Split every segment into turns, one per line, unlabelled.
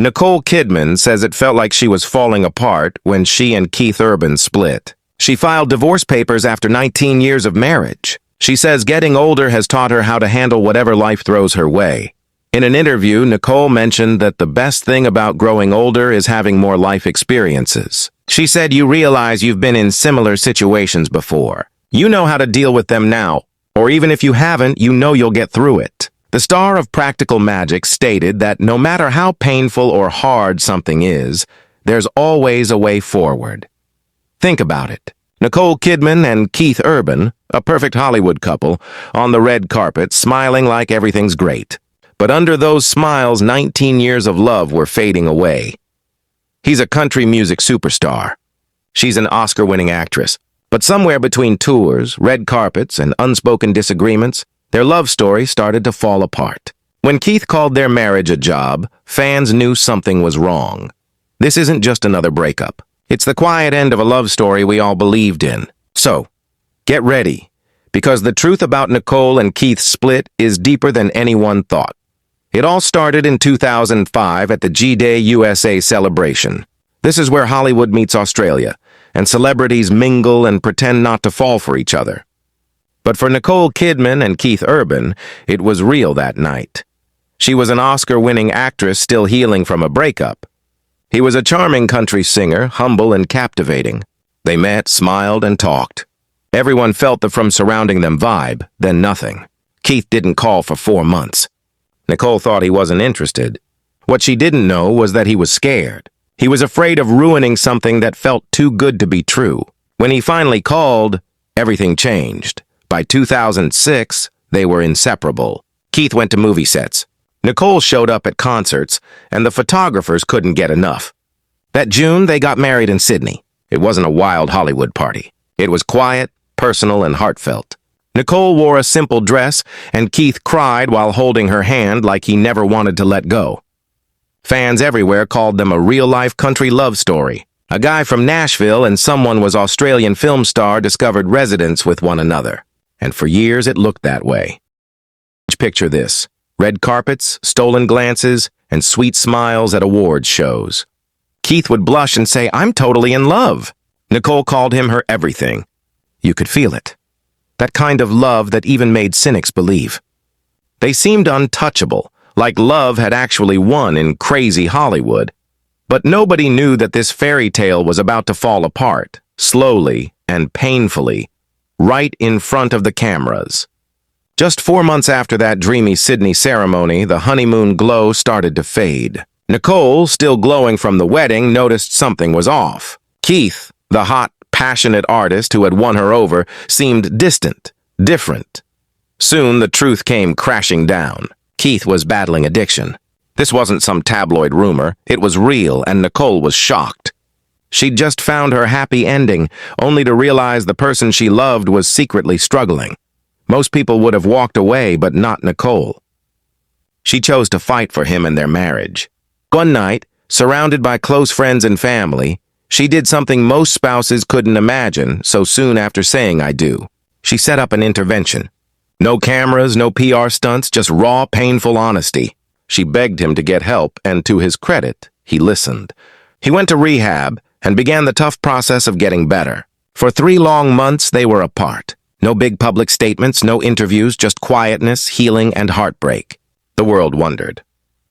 Nicole Kidman says it felt like she was falling apart when she and Keith Urban split. She filed divorce papers after 19 years of marriage. She says getting older has taught her how to handle whatever life throws her way. In an interview, Nicole mentioned that the best thing about growing older is having more life experiences. She said you realize you've been in similar situations before. You know how to deal with them now, or even if you haven't, you know you'll get through it. The star of Practical Magic stated that no matter how painful or hard something is, there's always a way forward. Think about it. Nicole Kidman and Keith Urban, a perfect Hollywood couple, on the red carpet, smiling like everything's great. But under those smiles, 19 years of love were fading away. He's a country music superstar. She's an Oscar-winning actress. But somewhere between tours, red carpets, and unspoken disagreements, their love story started to fall apart. When Keith called their marriage a job, fans knew something was wrong. This isn't just another breakup. It's the quiet end of a love story we all believed in. So, get ready, because the truth about Nicole and Keith's split is deeper than anyone thought. It all started in 2005 at the G-Day USA celebration. This is where Hollywood meets Australia, and celebrities mingle and pretend not to fall for each other. But for Nicole Kidman and Keith Urban, it was real that night. She was an Oscar-winning actress still healing from a breakup. He was a charming country singer, humble and captivating. They met, smiled, and talked. Everyone felt the from surrounding them vibe, then nothing. Keith didn't call for 4 months. Nicole thought he wasn't interested. What she didn't know was that he was scared. He was afraid of ruining something that felt too good to be true. When he finally called, everything changed. By 2006, they were inseparable. Keith went to movie sets. Nicole showed up at concerts, and the photographers couldn't get enough. That June, they got married in Sydney. It wasn't a wild Hollywood party. It was quiet, personal, and heartfelt. Nicole wore a simple dress, and Keith cried while holding her hand like he never wanted to let go. Fans everywhere called them a real-life country love story. A guy from Nashville and someone was Australian film star discovered residence with one another. And for years it looked that way. Picture this: red carpets, stolen glances, and sweet smiles at awards shows. Keith would blush and say, "I'm totally in love." Nicole called him her everything. You could feel it. That kind of love that even made cynics believe. They seemed untouchable, like love had actually won in crazy Hollywood. But nobody knew that this fairy tale was about to fall apart, slowly and painfully, right in front of the cameras. Just 4 months after that dreamy Sydney ceremony, the honeymoon glow started to fade. Nicole, still glowing from the wedding, noticed something was off. Keith, the hot, passionate artist who had won her over, seemed distant, different. Soon the truth came crashing down. Keith was battling addiction. This wasn't some tabloid rumor. It was real, and Nicole was shocked. She'd just found her happy ending, only to realize the person she loved was secretly struggling. Most people would have walked away, but not Nicole. She chose to fight for him and their marriage. One night, surrounded by close friends and family, she did something most spouses couldn't imagine so soon after saying "I do." She set up an intervention. No cameras, no PR stunts, just raw, painful honesty. She begged him to get help, and to his credit, he listened. He went to rehab and began the tough process of getting better. For 3 long months, they were apart. No big public statements, no interviews, just quietness, healing, and heartbreak. The world wondered.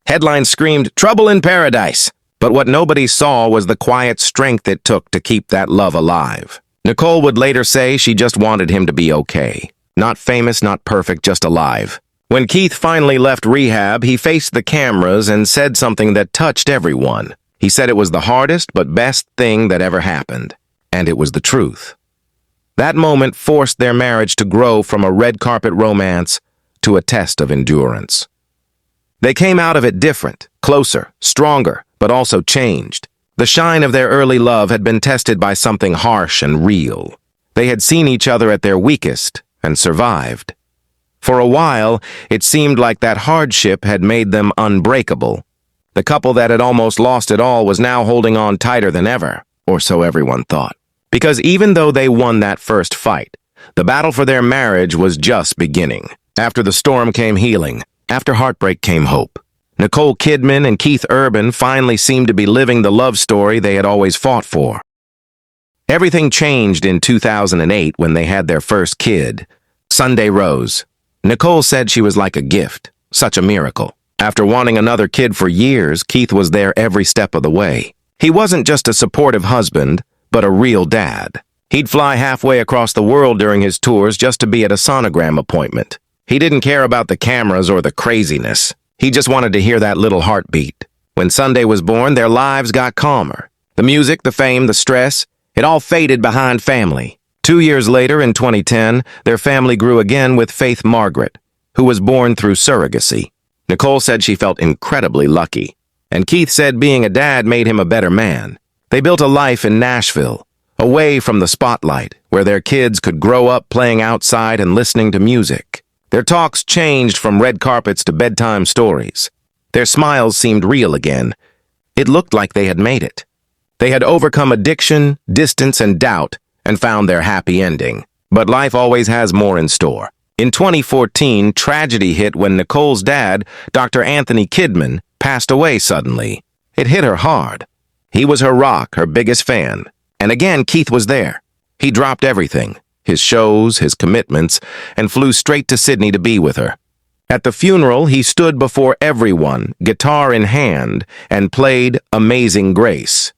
Headlines screamed, "Trouble in Paradise!" But what nobody saw was the quiet strength it took to keep that love alive. Nicole would later say she just wanted him to be okay. Not famous, not perfect, just alive. When Keith finally left rehab, he faced the cameras and said something that touched everyone. He said it was the hardest but best thing that ever happened. And it was the truth. That moment forced their marriage to grow from a red carpet romance to a test of endurance. They came out of it different, closer, stronger, but also changed. The shine of their early love had been tested by something harsh and real. They had seen each other at their weakest and survived. For a while, it seemed like that hardship had made them unbreakable. The couple that had almost lost it all was now holding on tighter than ever, or so everyone thought. Because even though they won that first fight, the battle for their marriage was just beginning. After the storm came healing. After heartbreak came hope. Nicole Kidman and Keith Urban finally seemed to be living the love story they had always fought for. Everything changed in 2008 when they had their first kid, Sunday Rose. Nicole said she was like a gift, such a miracle. After wanting another kid for years, Keith was there every step of the way. He wasn't just a supportive husband, but a real dad. He'd fly halfway across the world during his tours just to be at a sonogram appointment. He didn't care about the cameras or the craziness. He just wanted to hear that little heartbeat. When Sunday was born, their lives got calmer. The music, the fame, the stress, it all faded behind family. 2 years later, in 2010, their family grew again with Faith Margaret, who was born through surrogacy. Nicole said she felt incredibly lucky, and Keith said being a dad made him a better man. They built a life in Nashville, away from the spotlight, where their kids could grow up playing outside and listening to music. Their talks changed from red carpets to bedtime stories. Their smiles seemed real again. It looked like they had made it. They had overcome addiction, distance, and doubt, and found their happy ending. But life always has more in store. In 2014, tragedy hit when Nicole's dad, Dr. Anthony Kidman, passed away suddenly. It hit her hard. He was her rock, her biggest fan. And again, Keith was there. He dropped everything, his shows, his commitments, and flew straight to Sydney to be with her. At the funeral, he stood before everyone, guitar in hand, and played Amazing Grace.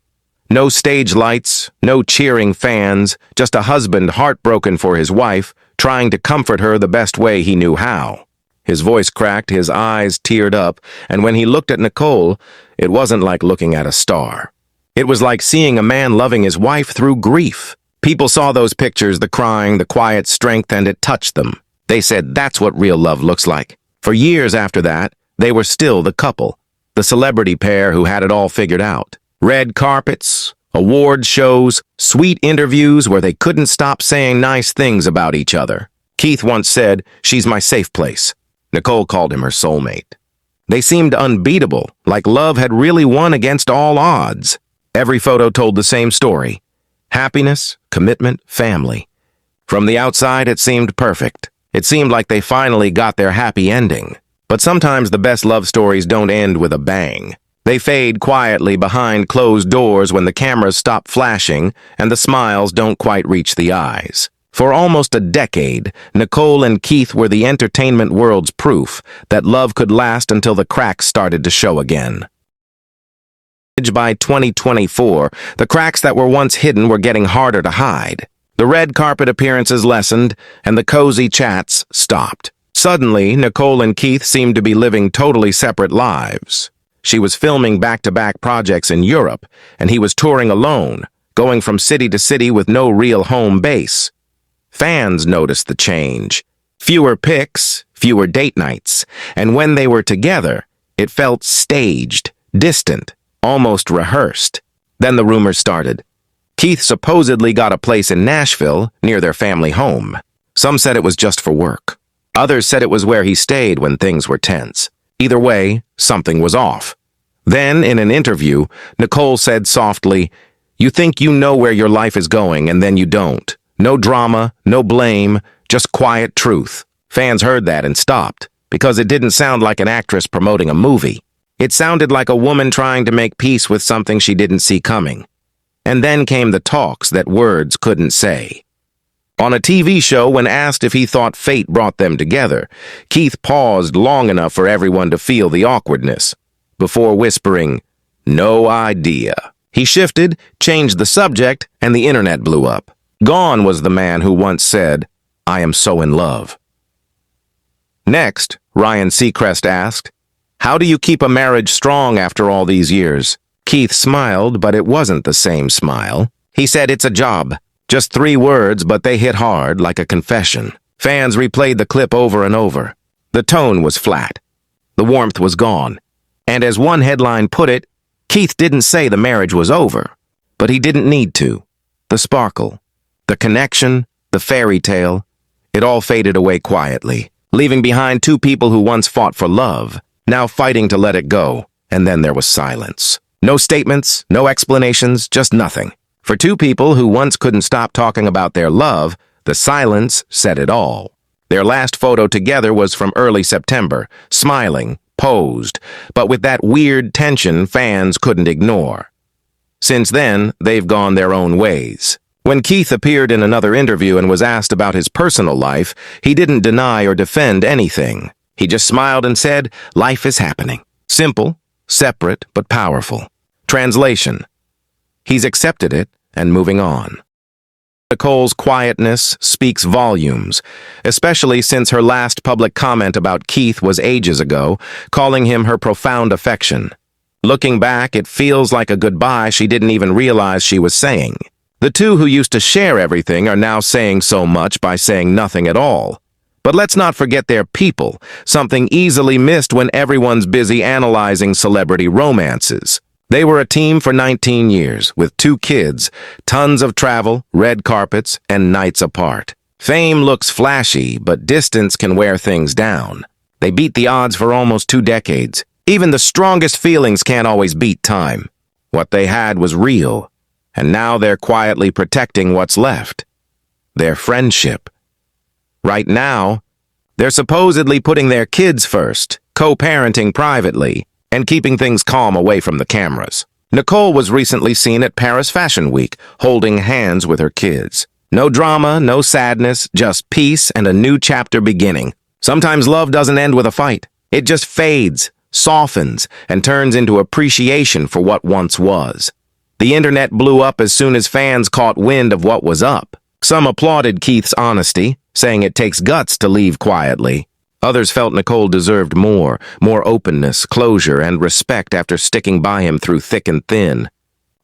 No stage lights, no cheering fans, just a husband heartbroken for his wife, trying to comfort her the best way he knew how. His voice cracked, his eyes teared up, and when he looked at Nicole, it wasn't like looking at a star. It was like seeing a man loving his wife through grief. People saw those pictures, the crying, the quiet strength, and it touched them. They said that's what real love looks like. For years after that, they were still the couple, the celebrity pair who had it all figured out. Red carpets, award shows, sweet interviews where they couldn't stop saying nice things about each other. Keith once said, "She's my safe place." Nicole called him her soulmate. They seemed unbeatable, like love had really won against all odds. Every photo told the same story. Happiness, commitment, family. From the outside, it seemed perfect. It seemed like they finally got their happy ending. But sometimes the best love stories don't end with a bang. They fade quietly behind closed doors when the cameras stop flashing and the smiles don't quite reach the eyes. For almost a decade, Nicole and Keith were the entertainment world's proof that love could last until the cracks started to show again. By 2024, the cracks that were once hidden were getting harder to hide. The red carpet appearances lessened, and the cozy chats stopped. Suddenly, Nicole and Keith seemed to be living totally separate lives. She was filming back-to-back projects in Europe, and he was touring alone, going from city to city with no real home base. Fans noticed the change. Fewer pics, fewer date nights, and when they were together, it felt staged, distant, almost rehearsed. Then the rumors started. Keith supposedly got a place in Nashville, near their family home. Some said it was just for work. Others said it was where he stayed when things were tense. Either way, something was off. Then, in an interview, Nicole said softly, "You think you know where your life is going, and then you don't. No drama, no blame, just quiet truth." Fans heard that and stopped, because it didn't sound like an actress promoting a movie. It sounded like a woman trying to make peace with something she didn't see coming. And then came the talks that words couldn't say. On a TV show, when asked if he thought fate brought them together, Keith paused long enough for everyone to feel the awkwardness, before whispering, "No idea." He shifted, changed the subject, and the internet blew up. Gone was the man who once said, "I am so in love." Next, Ryan Seacrest asked, "How do you keep a marriage strong after all these years?" Keith smiled, but it wasn't the same smile. He said, "It's a job." Just 3 words, but they hit hard, like a confession. Fans replayed the clip over and over. The tone was flat. The warmth was gone. And as one headline put it, Keith didn't say the marriage was over, but he didn't need to. The sparkle, the connection, the fairy tale, it all faded away quietly, leaving behind 2 people who once fought for love, now fighting to let it go. And then there was silence. No statements, no explanations, just nothing. For 2 people who once couldn't stop talking about their love, the silence said it all. Their last photo together was from early September, smiling, posed, but with that weird tension fans couldn't ignore. Since then, they've gone their own ways. When Keith appeared in another interview and was asked about his personal life, he didn't deny or defend anything. He just smiled and said, "Life is happening." Simple, separate, but powerful. Translation: he's accepted it and moving on. Nicole's quietness speaks volumes, especially since her last public comment about Keith was ages ago, calling him her profound affection. Looking back, it feels like a goodbye she didn't even realize she was saying. The two who used to share everything are now saying so much by saying nothing at all. But let's not forget their people, something easily missed when everyone's busy analyzing celebrity romances. They were a team for 19 years, with 2 kids, tons of travel, red carpets, and nights apart. Fame looks flashy, but distance can wear things down. They beat the odds for almost 2 decades. Even the strongest feelings can't always beat time. What they had was real, and now they're quietly protecting what's left. Their friendship. Right now, they're supposedly putting their kids first, co-parenting privately, and keeping things calm away from the cameras. Nicole was recently seen at Paris Fashion Week, holding hands with her kids. No drama, no sadness, just peace and a new chapter beginning. Sometimes love doesn't end with a fight. It just fades, softens, and turns into appreciation for what once was. The internet blew up as soon as fans caught wind of what was up. Some applauded Keith's honesty, saying it takes guts to leave quietly. Others felt Nicole deserved more openness, closure, and respect after sticking by him through thick and thin.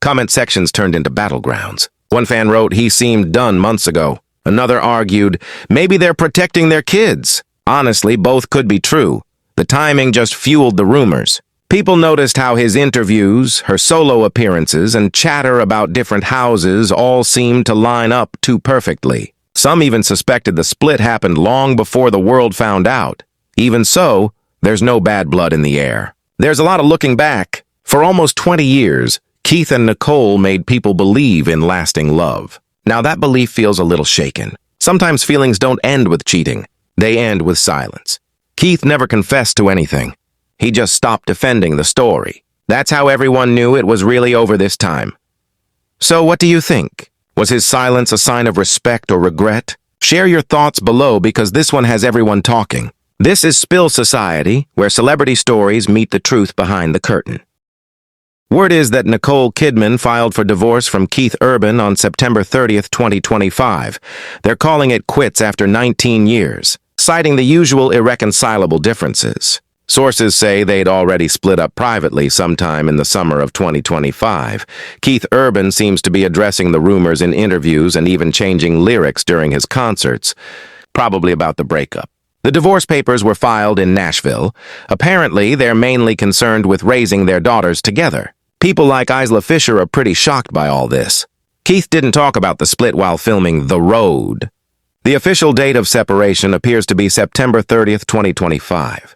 Comment sections turned into battlegrounds. One fan wrote, "He seemed done months ago." Another argued, "Maybe they're protecting their kids." Honestly, both could be true. The timing just fueled the rumors. People noticed how his interviews, her solo appearances, and chatter about different houses all seemed to line up too perfectly. Some even suspected the split happened long before the world found out. Even so, there's no bad blood in the air. There's a lot of looking back. For almost 20 years, Keith and Nicole made people believe in lasting love. Now that belief feels a little shaken. Sometimes feelings don't end with cheating. They end with silence. Keith never confessed to anything. He just stopped defending the story. That's how everyone knew it was really over this time. So what do you think? Was his silence a sign of respect or regret? Share your thoughts below because this one has everyone talking. This is Spill Society, where celebrity stories meet the truth behind the curtain. Word is that Nicole Kidman filed for divorce from Keith Urban on September 30th, 2025. They're calling it quits after 19 years, citing the usual irreconcilable differences. Sources say they'd already split up privately sometime in the summer of 2025. Keith Urban seems to be addressing the rumors in interviews and even changing lyrics during his concerts, probably about the breakup. The divorce papers were filed in Nashville. Apparently, they're mainly concerned with raising their daughters together. People like Isla Fisher are pretty shocked by all this. Keith didn't talk about the split while filming The Road. The official date of separation appears to be September 30th, 2025.